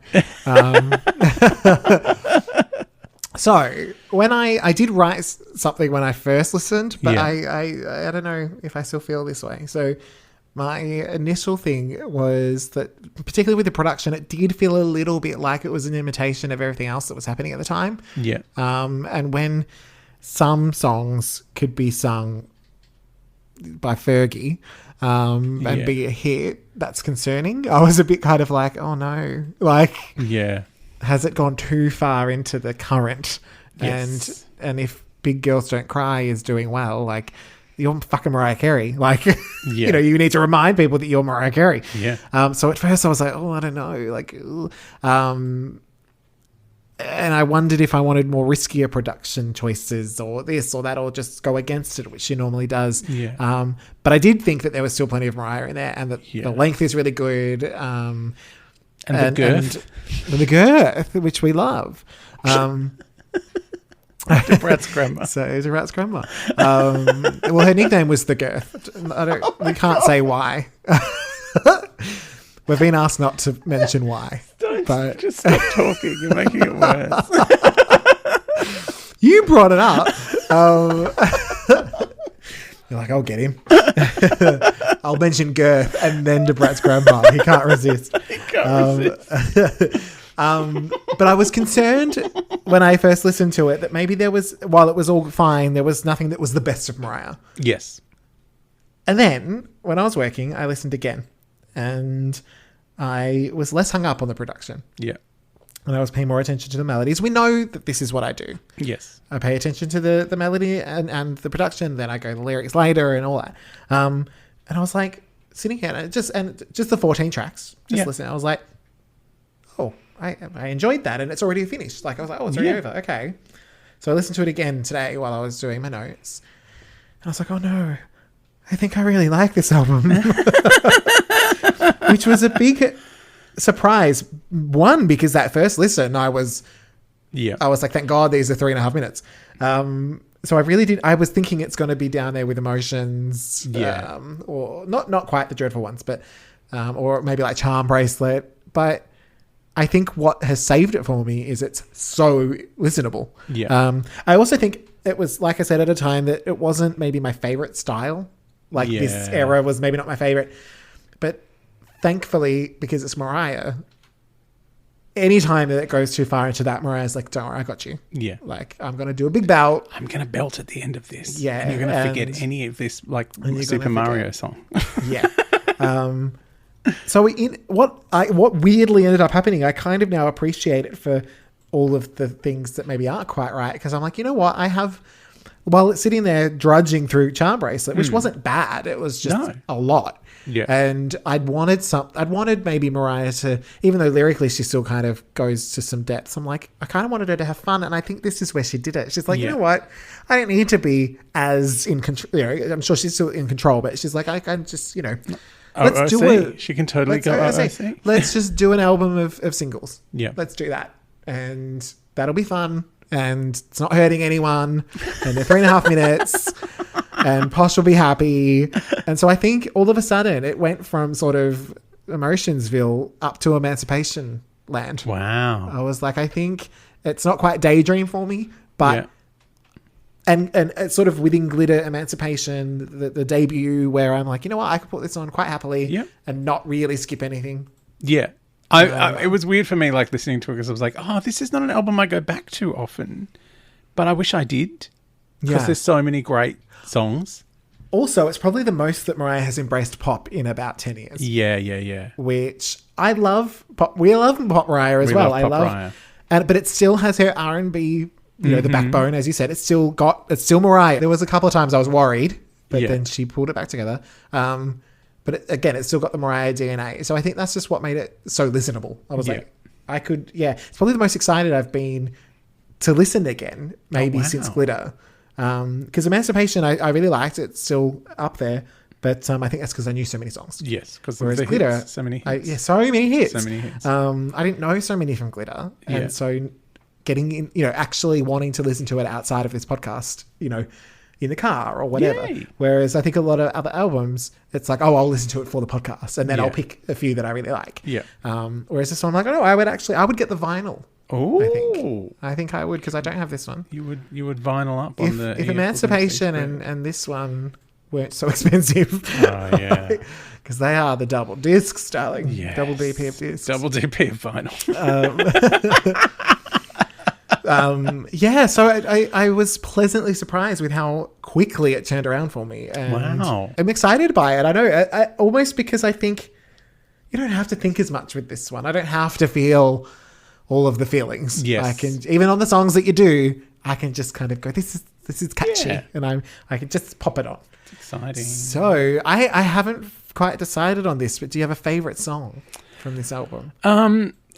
So when I did write something when I first listened, but I don't know if I still feel this way. So my initial thing was that, particularly with the production, it did feel a little bit like it was an imitation of everything else that was happening at the time. Yeah. And when some songs could be sung by Fergie and be a hit, that's concerning. I was a bit kind of like, oh no, like, has it gone too far into the current? Yes. And if Big Girls Don't Cry is doing well, like, you're fucking Mariah Carey. Like, you know, you need to remind people that you're Mariah Carey. Yeah. So at first I was like, oh, I don't know. Like, and I wondered if I wanted more riskier production choices or this or that, or just go against it, which she normally does. Yeah. But I did think that there was still plenty of Mariah in there, and that the length is really good. And the girth. And the girth, which we love. To Brat's grandma. So to Brat's grandma. Well, her nickname was the girth. We can't say why. We've been asked not to mention why. Just stop talking. You're making it worse. You brought it up. You're like, I'll get him. I'll mention girth and then to Brat's grandma. He can't resist. But I was concerned when I first listened to it that maybe there was, while it was all fine, there was nothing that was the best of Mariah. Yes. And then when I was working, I listened again. and I was less hung up on the production. Yeah. And I was paying more attention to the melodies. We know that this is what I do. Yes. I pay attention to the melody and the production. Then I go to the lyrics later and all that. And I was like sitting here and just the 14 tracks, just listening. I was like, oh, I enjoyed that. And it's already finished. Like I was like, oh, it's already over. Okay. So I listened to it again today while I was doing my notes. And I was like, oh no, I think I really like this album. Which was a big surprise. One, because that first listen, I was like, thank God these are 3.5 minutes. So I really did. I was thinking it's going to be down there with Emotions, or not quite the dreadful ones, but or maybe like Charm Bracelet. But I think what has saved it for me is it's so listenable. Yeah. I also think it was, like I said at a time, that it wasn't maybe my favorite style. Like this era was maybe not my favorite, but thankfully, because it's Mariah, anytime that it goes too far into that, Mariah's like, don't worry, I got you. Yeah. Like, I'm going to do a big belt. I'm going to belt at the end of this. Yeah. And you're going to forget any of this, like, Super Mario song. Yeah. So what weirdly ended up happening, I kind of now appreciate it for all of the things that maybe aren't quite right. Because I'm like, you know what? While it's sitting there drudging through Charm Bracelet, which wasn't bad. It was just a lot. Yeah. And I'd wanted maybe Mariah to, even though lyrically she still kind of goes to some depths, I'm like, I kind of wanted her to have fun. And I think this is where she did it. She's like, you know what? I don't need to be as in control. You know, I'm sure she's still in control, but she's like, I can just, you know, let's do it. She can totally go OOC. Let's just do an album of singles. Yeah. Let's do that. And that'll be fun. And it's not hurting anyone. And they're 3.5 minutes. And Posh will be happy. And so I think all of a sudden it went from sort of Emotionsville up to Emancipation land. Wow. I was like, I think it's not quite Daydream for me, but and it's sort of within Glitter, Emancipation, the debut, where I'm like, you know what, I could put this on quite happily and not really skip anything. Yeah. It was weird for me, like, listening to it, because I was like, oh, this is not an album I go back to often, but I wish I did, because there's so many great songs. Also, it's probably the most that Mariah has embraced pop in about 10 years. Yeah. Which I love. We love Pop Mariah as well. Mariah. But it still has her R&B, you know, the backbone, as you said. It's still Mariah. There was a couple of times I was worried, but then she pulled it back together. But again, it's still got the Mariah DNA. So I think that's just what made it so listenable. I was like, it's probably the most excited I've been to listen again, maybe since Glitter. Because Emancipation, I really liked it. It's still up there. But I think that's because I knew so many songs. Yes, because whereas Glitter, hits, so many hits. So many hits. So many hits. I didn't know so many from Glitter. And so getting in, you know, actually wanting to listen to it outside of this podcast, you know, in the car or whatever. Yay. Whereas I think a lot of other albums, it's like, oh, I'll listen to it for the podcast and then I'll pick a few that I really like. Yeah. Whereas this one, I'm like, oh, I would get the vinyl. Oh, I think I would, because I don't have this one. You would vinyl up on the if Emancipation and this one weren't so expensive. Oh yeah, because they are the double discs, darling. Yes. Double DP of discs. Double DP of vinyl. So I was pleasantly surprised with how quickly it turned around for me. And I'm excited by it. I know, I almost, because I think you don't have to think as much with this one. I don't have to feel all of the feelings. Yes. I can, even on the songs that you do, I can just kind of go, this is catchy, and I can just pop it on. It's exciting. So I haven't quite decided on this, but do you have a favorite song from this album?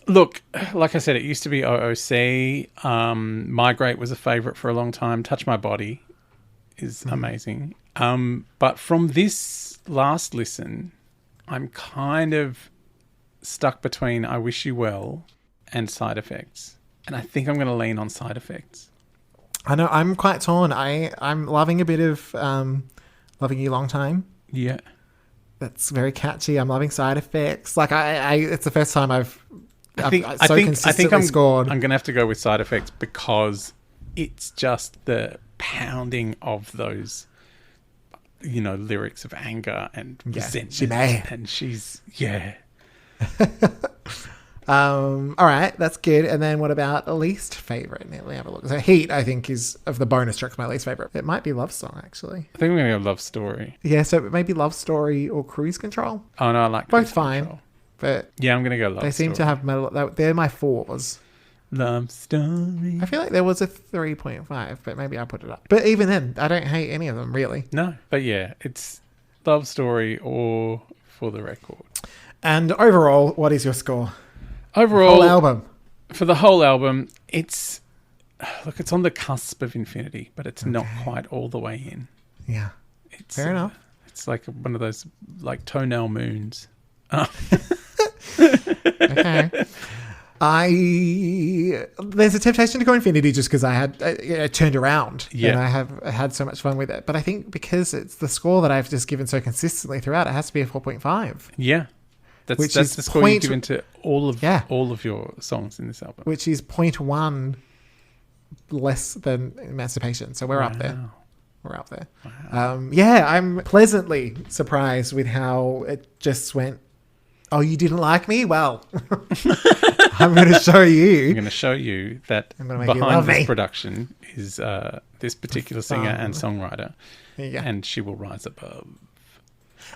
Look, like I said, it used to be OOC. Migrate was a favorite for a long time. Touch My Body is amazing. But from this last listen, I'm kind of stuck between I Wish You Well and Side Effects. And I think I'm going to lean on Side Effects. I know, I'm quite torn. I'm loving a bit of Loving You Long Time. Yeah. That's very catchy. I'm loving Side Effects. Like it's the first time I think I'm going to have to go with Side Effects, because it's just the pounding of those, you know, lyrics of anger and resentment. She may. And she's, All right, that's good. And then what about least favorite? Let me have a look. So Heat, I think, is of the bonus tracks my least favorite. It might be Love Song, actually. I think we're going to go Love Story. Yeah, so maybe Love Story or Cruise Control. Oh, no, I like both fine. Control. But yeah, I'm going to go Love Story. They seem to have they're my 4s. Love Story. I feel like there was a 3.5, but maybe I put it up. But even then, I don't hate any of them, really. No, but yeah, it's Love Story or For the Record. And overall, what is your score? Overall, whole album. For the whole album, it's on the cusp of infinity, but it's not quite all the way in. Yeah. Fair enough. It's like one of those like toenail moons. Okay. There's a temptation to go infinity just because I had turned around and I have had so much fun with it. But I think because it's the score that I've just given so consistently throughout, it has to be a 4.5. Yeah. That's the score you've given to all of your songs in this album. Which is 0.1 less than Emancipation. So we're up there. We're up there. Wow. I'm pleasantly surprised with how it just went, oh, you didn't like me? Well, I'm going to show you. I'm going to show you that behind this production is this particular singer and songwriter. And she will rise above.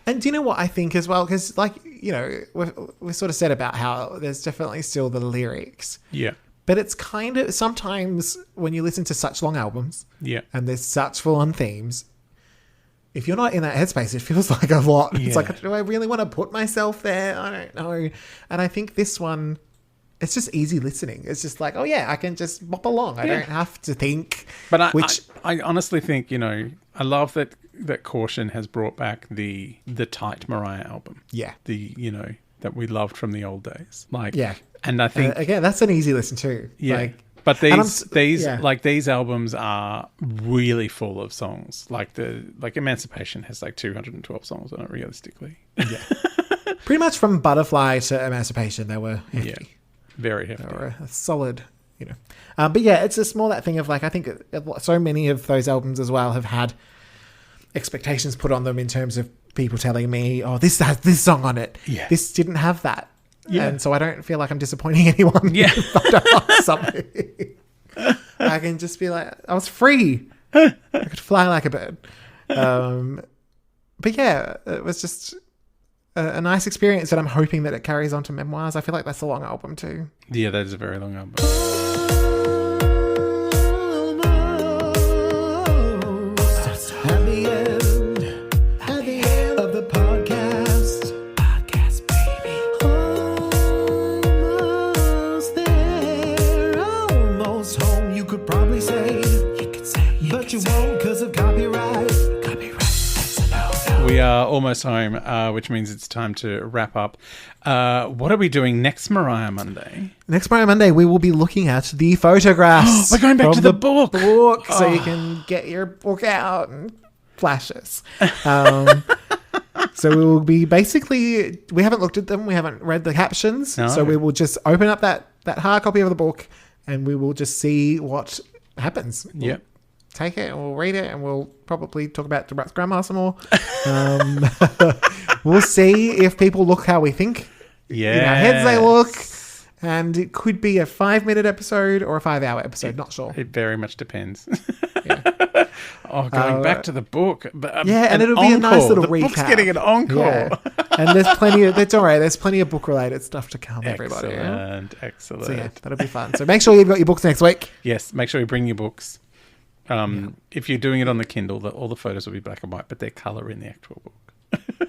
And do you know what I think as well? Because, like, you know, we've sort of said about how there's definitely still the lyrics. Yeah. But it's kind of sometimes when you listen to such long albums and there's such full-on themes, if you're not in that headspace, it feels like a lot. Yeah. It's like, do I really want to put myself there? I don't know. And I think this one, it's just easy listening. It's just like, oh, yeah, I can just bop along. I don't have to think. But I honestly think, you know, I love that Caution has brought back the tight Mariah album. Yeah. That we loved from the old days. Like, yeah. And I think again, that's an easy listen too. Yeah. Like, but these albums are really full of songs. Like Emancipation has like 212 songs on it realistically. Yeah. Pretty much from Butterfly to Emancipation, they were hefty. Yeah. Very hefty. They were a solid, you know. But yeah, it's just more that thing of like, I think so many of those albums as well have had expectations put on them in terms of people telling me, oh, this has this song on it. Yeah. This didn't have that. Yeah. And so I don't feel like I'm disappointing anyone. Yeah. If I don't like something. I can just be like, I was free. I could fly like a bird. But yeah, it was just a nice experience, and I'm hoping that it carries on to Memoirs. I feel like that's a long album too. Yeah, that is a very long album. We are almost home, which means it's time to wrap up. What are we doing next Mariah Monday? Next Mariah Monday, we will be looking at the photographs. We're going back to the book. So you can get your book out and flash us. So we will be basically, we haven't looked at them. We haven't read the captions. No. So we will just open up that hard copy of the book and we will just see what happens. Yep. Take it and we'll read it and we'll probably talk about Brat's grandma some more. We'll see if people look how we think. Yeah. In our heads they look. And it could be a 5-minute episode or a 5-hour episode. Not sure. It very much depends. Going back to the book. And it'll be a nice little recap. The book's getting an encore. Yeah. And there's plenty of, that's all right. There's plenty of book-related stuff to come, everybody. Excellent. So yeah, that'll be fun. So make sure you've got your books next week. Yes, make sure you bring your books. If you're doing it on the Kindle, all the photos will be black and white, but they're colour in the actual book.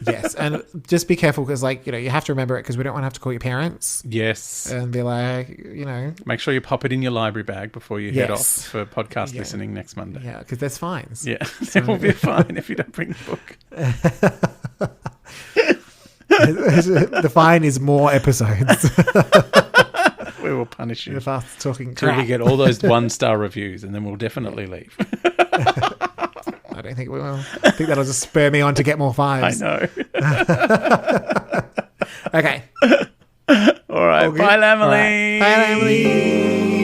Yes, and just be careful because, like, you know, you have to remember it because we don't want to have to call your parents. Yes. And be like, you know. Make sure you pop it in your library bag before you head off for podcast listening next Monday. Yeah, because there's fines. Yeah, there will be a fine if you don't bring the book. The fine is more episodes. We will punish you. If us talking until we get all those 1-star reviews, and then we'll definitely leave. I don't think we will. I think that'll just spur me on to get more 5s. I know. Okay. All right. Bye, Emily. Bye, Emily.